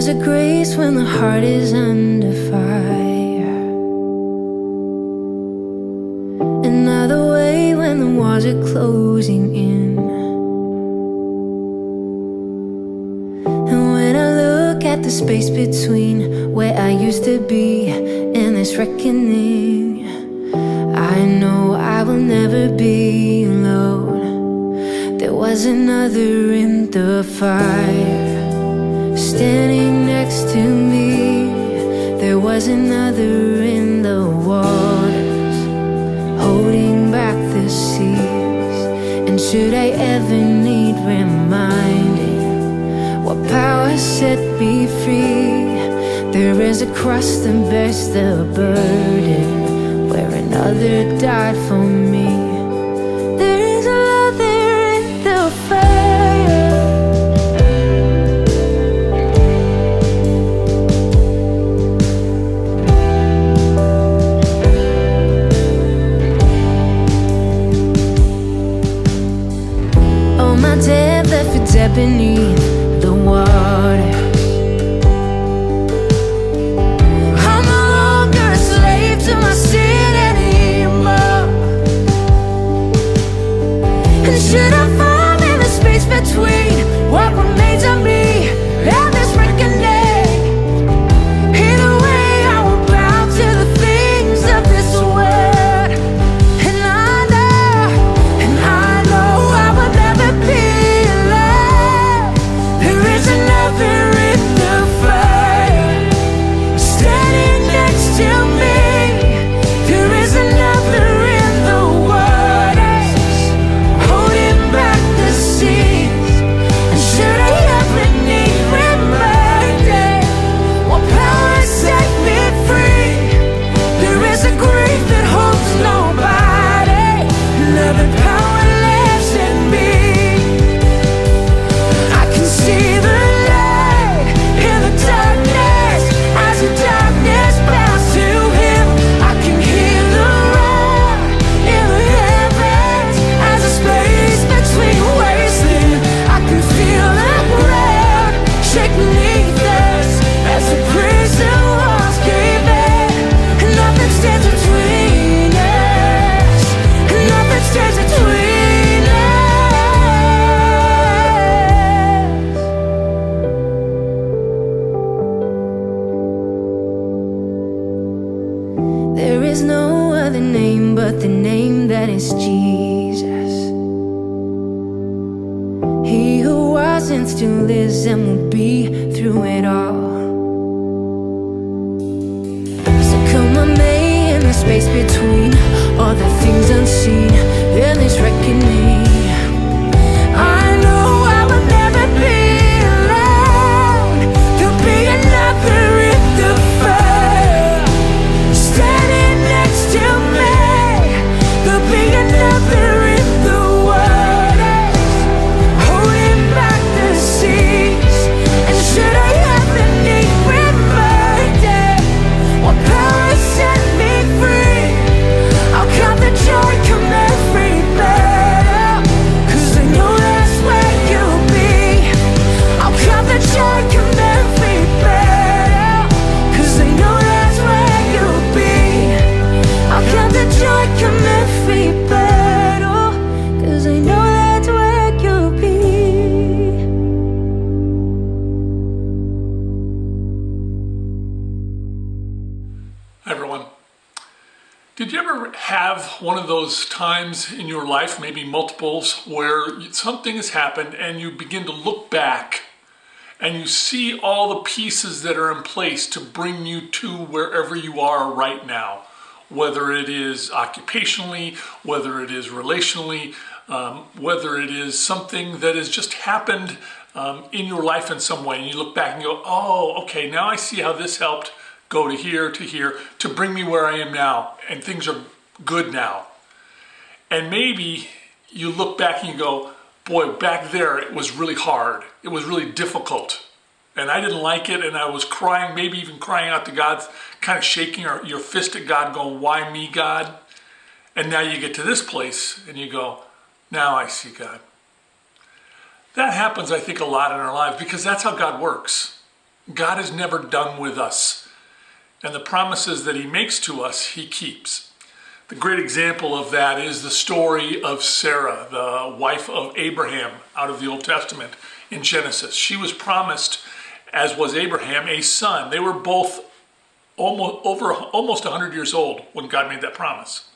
is a grace when the heart is under fire, another way when the walls are closing in. And when I look at the space between where I used to be and this reckoning, I know I will never be alone. There was another in the fire, standing next to me. There was another in the waters, holding back the seas. And should I ever need reminding what power set me free, there is a cross that bears the burden, where another died for me. There is another in the fire. Oh, my dead left for dead beneath the water. I'm no longer a slave to my sin anymore. And should I fall in the space between what remains of me and this reckoning, either way I will bow to the things of this world. And I know I will never be alone. There is another in the fire, standing next to me. There is another in the waters, holding back the seas. And should I ever need reminding what power set me free, there is a grave that holds nobody. Another power lives in me. I can see the light in the darkness as the darkness bows to him. I can hear the roar in the heavens as the space between wasteland. I can feel the ground shake beneath us as the prison walls cave in. And nothing stands between us, and nothing stands between us. There is no other name but the name that is Jesus. He who was and still is and will be through it all. So come on, May, in the space between all the things unseen in this reckoning. I know I will never be alone. There'll be another in the fire, standing next to me. There'll be another in the waters, holding back the seas. And should I ever need reminding what power set me free, I'll count the joy come every battle, 'cause I know that's where you'll be. I'll count the joy come every battle, 'cause I know that's where you'll be. I'll count the joy come every battle, 'cause I know that's where you'll be. Hi everyone. Did you ever have one of those times in your life, maybe multiples, where something has happened and you begin to look back and you see all the pieces that are in place to bring you to wherever you are right now? Whether it is occupationally, whether it is relationally, whether it is something that has just happened in your life in some way, and you look back and go, oh, okay, now I see how this helped go to here to bring me where I am now, and things are good now. And maybe you look back and you go, boy, back there it was really hard, it was really difficult, and I didn't like it, and I was crying, maybe even crying out to God, kind of shaking your fist at God, going, why me, God? And now you get to this place and you go, now I see God. That happens, I think, a lot in our lives, because that's how God works. God is never done with us. And the promises that he makes to us, he keeps. The great example of that is the story of Sarah, the wife of Abraham out of the Old Testament in Genesis. She was promised, as was Abraham, a son. They were both almost 100 years old when God made that promise.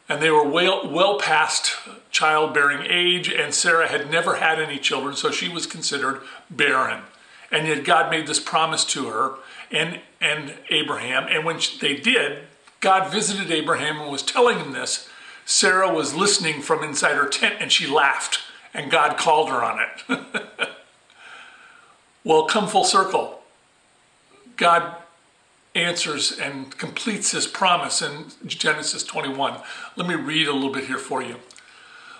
And they were well past childbearing age, and Sarah had never had any children, so she was considered barren. And yet God made this promise to her and Abraham, and when they did, God visited Abraham and was telling him this. Sarah was listening from inside her tent, and she laughed, and God called her on it. Well, come full circle. God answers and completes his promise in Genesis 21. Let me read a little bit here for you.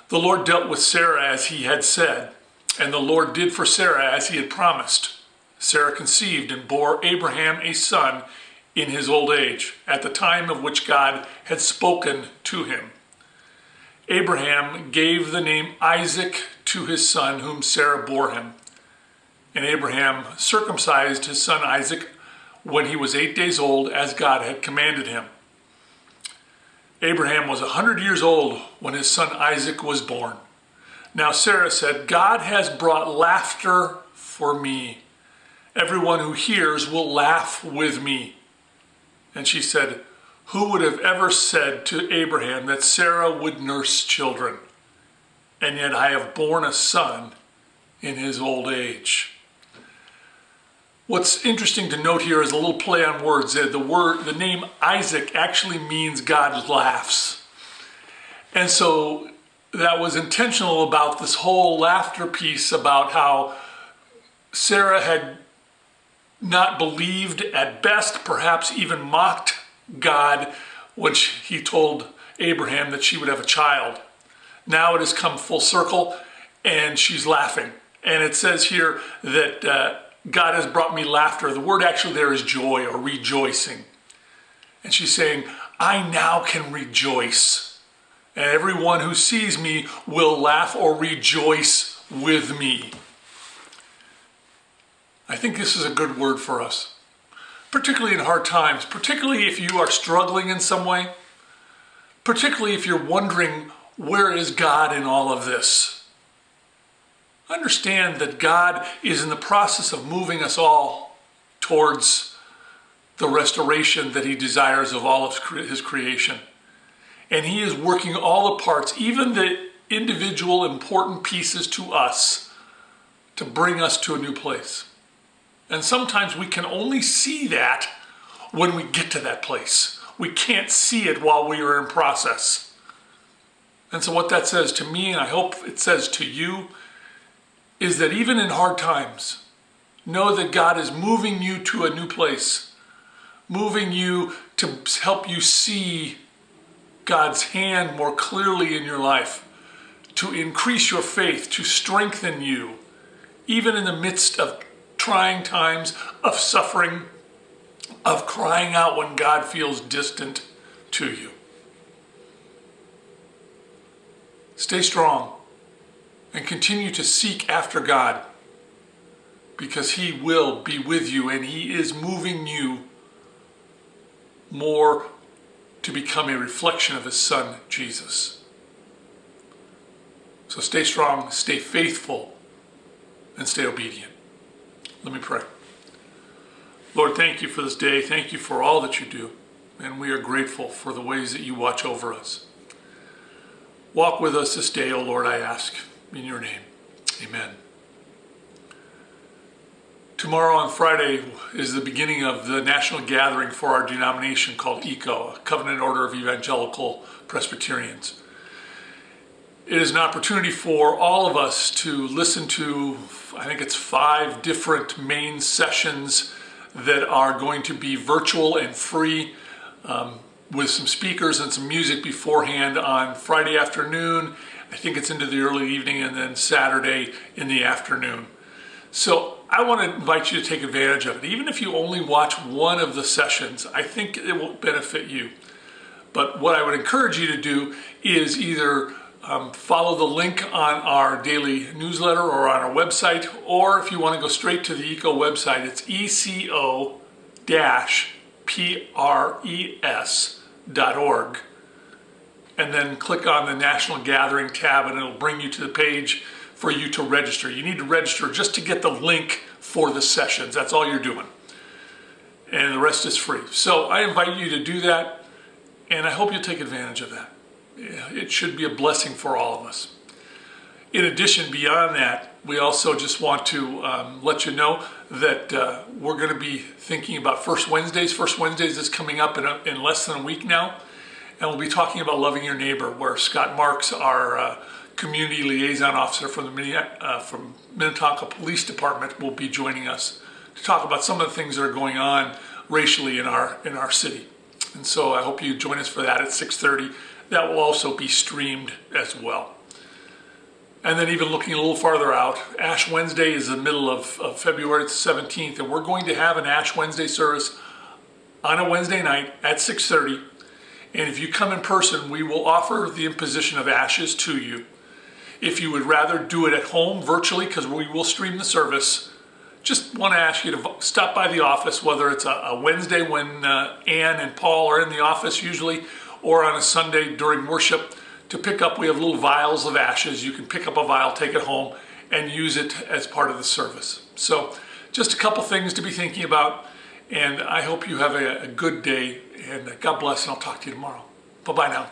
The Lord dealt with Sarah as he had said, and the Lord did for Sarah as he had promised. Sarah conceived and bore Abraham a son in his old age, at the time of which God had spoken to him. Abraham gave the name Isaac to his son, whom Sarah bore him. And Abraham circumcised his son Isaac when he was 8 days old, as God had commanded him. Abraham was 100 years old when his son Isaac was born. Now Sarah said, God has brought laughter for me. Everyone who hears will laugh with me. And she said, who would have ever said to Abraham that Sarah would nurse children? And yet I have borne a son in his old age. What's interesting to note here is a little play on words. The name Isaac actually means God laughs. And so that was intentional about this whole laughter piece about how Sarah had not believed at best, perhaps even mocked God when he told Abraham that she would have a child. Now it has come full circle and she's laughing. And it says here that God has brought me laughter. The word actually there is joy or rejoicing. And she's saying, I now can rejoice. And everyone who sees me will laugh or rejoice with me. I think this is a good word for us, particularly in hard times, particularly if you are struggling in some way, particularly if you're wondering, where is God in all of this? Understand that God is in the process of moving us all towards the restoration that he desires of all of his creation. And he is working all the parts, even the individual important pieces to us, to bring us to a new place. And sometimes we can only see that when we get to that place. We can't see it while we are in process. And so what that says to me, and I hope it says to you, is that even in hard times, know that God is moving you to a new place, moving you to help you see God's hand more clearly in your life, to increase your faith, to strengthen you, even in the midst of trying times, of suffering, of crying out when God feels distant to you. Stay strong and continue to seek after God, because he will be with you and he is moving you more to become a reflection of his son, Jesus. So stay strong, stay faithful, and stay obedient. Let me pray. Lord, thank you for this day. Thank you for all that you do. And we are grateful for the ways that you watch over us. Walk with us this day, O Lord, I ask. In your name, amen. Tomorrow on Friday is the beginning of the national gathering for our denomination called ECO, Covenant Order of Evangelical Presbyterians. It is an opportunity for all of us to listen to, I think it's 5 different main sessions that are going to be virtual and free, with some speakers and some music beforehand on Friday afternoon. I think it's into the early evening, and then Saturday in the afternoon. So I want to invite you to take advantage of it. Even if you only watch one of the sessions, I think it will benefit you. But what I would encourage you to do is either follow the link on our daily newsletter or on our website, or if you want to go straight to the ECO website, it's eco-pres.org, and then click on the National Gathering tab and it'll bring you to the page for you to register. You need to register just to get the link for the sessions. That's all you're doing. And the rest is free. So I invite you to do that, and I hope you'll take advantage of that. It should be a blessing for all of us. In addition, beyond that, we also just want to let you know that we're going to be thinking about First Wednesdays. First Wednesdays is coming up in less than a week now, and we'll be talking about loving your neighbor, where Scott Marks, our community liaison officer from Minnetonka Police Department, will be joining us to talk about some of the things that are going on racially in our city. And so I hope you join us for that at 6:30. That will also be streamed as well. And then even looking a little farther out, Ash Wednesday is the middle of February 17th, and we're going to have an Ash Wednesday service on a Wednesday night at 6:30. And if you come in person, we will offer the imposition of ashes to you. If you would rather do it at home virtually, because we will stream the service, just want to ask you to stop by the office, whether it's a Wednesday when Ann and Paul are in the office usually, or on a Sunday during worship, to pick up. We have little vials of ashes. You can pick up a vial, take it home, and use it as part of the service. So just a couple things to be thinking about, and I hope you have a good day, and God bless, and I'll talk to you tomorrow. Bye-bye now.